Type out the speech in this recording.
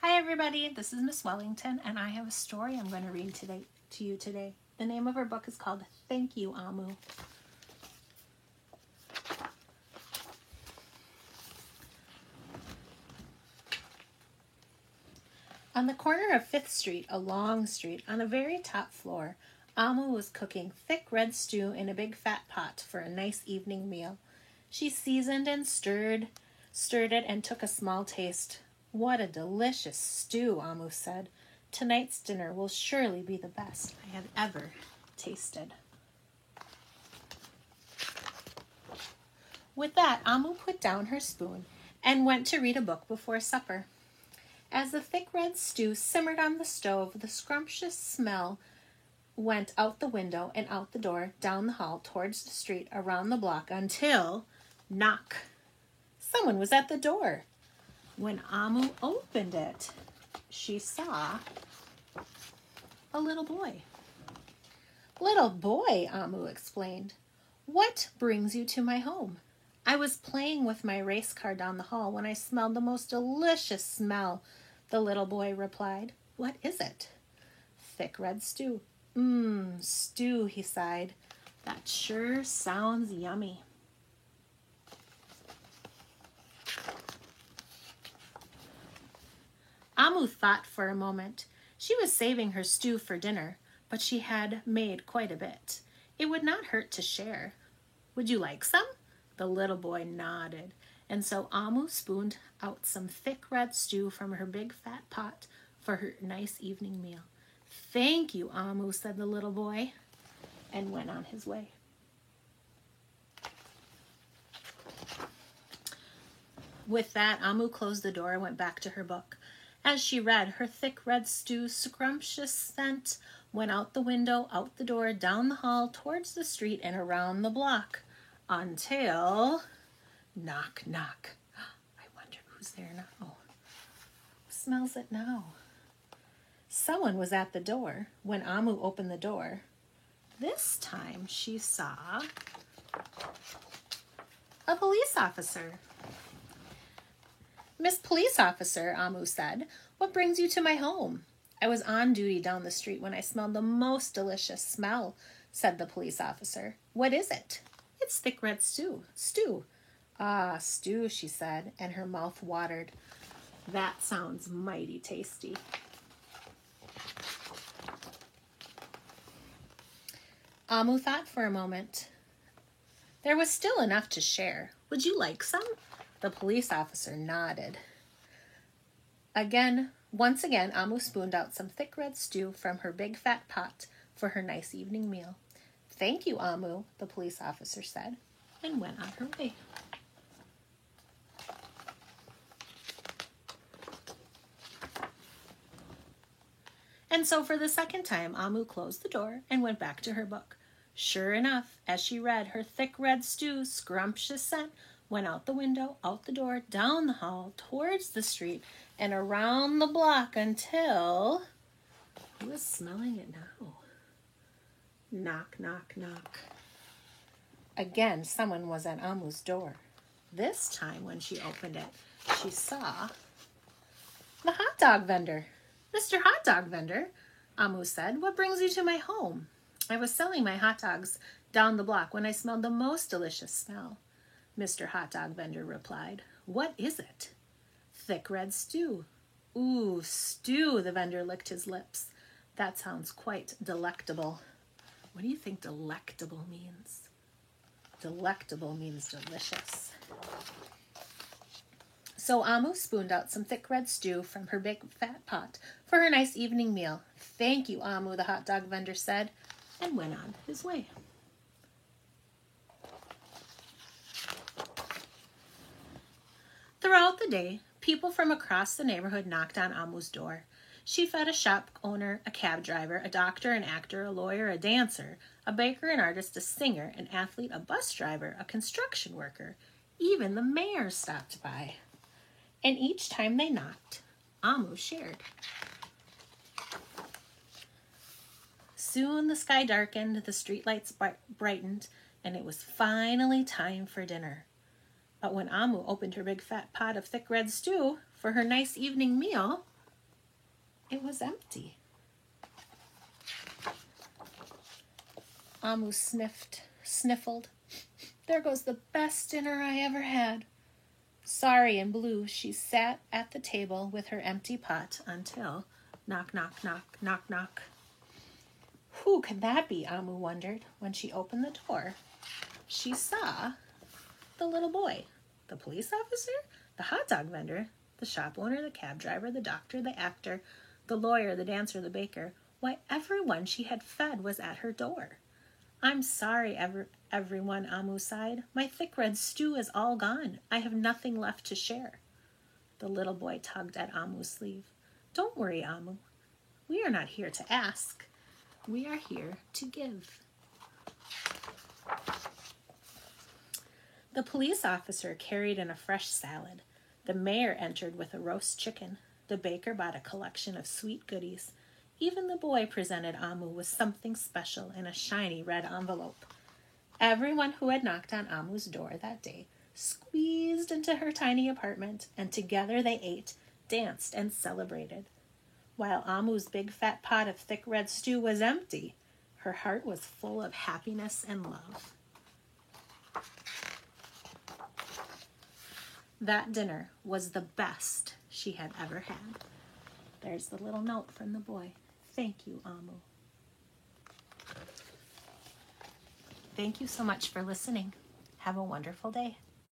Hi everybody, this is Miss Wellington and I have a story I'm going to read to you today. The name of her book is called Thank You, Amu. On the corner of 5th Street, a long street, on the very top floor, Amu was cooking thick red stew in a big fat pot for a nice evening meal. She seasoned and stirred it and took a small taste. What a delicious stew, Amu said. Tonight's dinner will surely be the best I have ever tasted. With that, Amu put down her spoon and went to read a book before supper. As the thick red stew simmered on the stove, the scrumptious smell went out the window and out the door, down the hall, towards the street, around the block, until, knock, someone was at the door. When Amu opened it, she saw a little boy. Little boy, Amu explained, what brings you to my home? I was playing with my race car down the hall when I smelled the most delicious smell, the little boy replied. What is it? Thick red stew. Stew, he sighed. That sure sounds yummy. Amu thought for a moment. She was saving her stew for dinner, but she had made quite a bit. It would not hurt to share. Would you like some? The little boy nodded, and so Amu spooned out some thick red stew from her big fat pot for her nice evening meal. Thank you, Amu, said the little boy, and went on his way. With that, Amu closed the door and went back to her book. As she read, her thick red stew, scrumptious scent, went out the window, out the door, down the hall, towards the street, and around the block, until, knock, knock. I wonder who's there now. Who smells it now? Someone was at the door. When Amu opened the door, this time she saw a police officer. Miss Police Officer, Amu said, what brings you to my home? I was on duty down the street when I smelled the most delicious smell, said the police officer. What is it? It's thick red stew. Stew. Ah, stew, she said, and her mouth watered. That sounds mighty tasty. Amu thought for a moment. There was still enough to share. Would you like some? The police officer nodded. Once again, Amu spooned out some thick red stew from her big fat pot for her nice evening meal. Thank you, Amu, the police officer said, and went on her way. And so for the second time, Amu closed the door and went back to her book. Sure enough, as she read, her thick red stew, scrumptious scent, went out the window, out the door, down the hall, towards the street, and around the block until... Who is smelling it now? Knock, knock, knock. Again, someone was at Amu's door. This time, when she opened it, she saw the hot dog vendor. Mr. Hot Dog Vendor, Amu said, what brings you to my home? I was selling my hot dogs down the block when I smelled the most delicious smell. Mr. Hot Dog Vendor replied. What is it? Thick red stew. Ooh, stew, the vendor licked his lips. That sounds quite delectable. What do you think delectable means? Delectable means delicious. So Amu spooned out some thick red stew from her big fat pot for her nice evening meal. Thank you, Amu, the hot dog vendor said, and went on his way. Throughout the day, people from across the neighborhood knocked on Amu's door. She fed a shop owner, a cab driver, a doctor, an actor, a lawyer, a dancer, a baker, an artist, a singer, an athlete, a bus driver, a construction worker. Even the mayor stopped by. And each time they knocked, Amu shared. Soon the sky darkened, the streetlights brightened, and it was finally time for dinner. But when Amu opened her big fat pot of thick red stew for her nice evening meal, It was empty. Amu sniffled. There goes the best dinner I ever had. Sorry and blue, she sat at the table with her empty pot until knock, knock, knock, knock, knock. Who could that be, Amu wondered. When she opened the door, she saw the little boy, the police officer, the hot dog vendor, the shop owner, the cab driver, the doctor, the actor, the lawyer, the dancer, the baker. Why, everyone she had fed was at her door. I'm sorry, everyone, Amu sighed. My thick red stew is all gone. I have nothing left to share. The little boy tugged at Amu's sleeve. Don't worry, Amu. We are not here to ask. We are here to give. The police officer carried in a fresh salad. The mayor entered with a roast chicken. The baker bought a collection of sweet goodies. Even the boy presented Amu with something special in a shiny red envelope. Everyone who had knocked on Amu's door that day squeezed into her tiny apartment, and together they ate, danced, and celebrated. While Amu's big fat pot of thick red stew was empty, her heart was full of happiness and love. That dinner was the best she had ever had. There's the little note from the boy. Thank you, Amu. Thank you so much for listening. Have a wonderful day.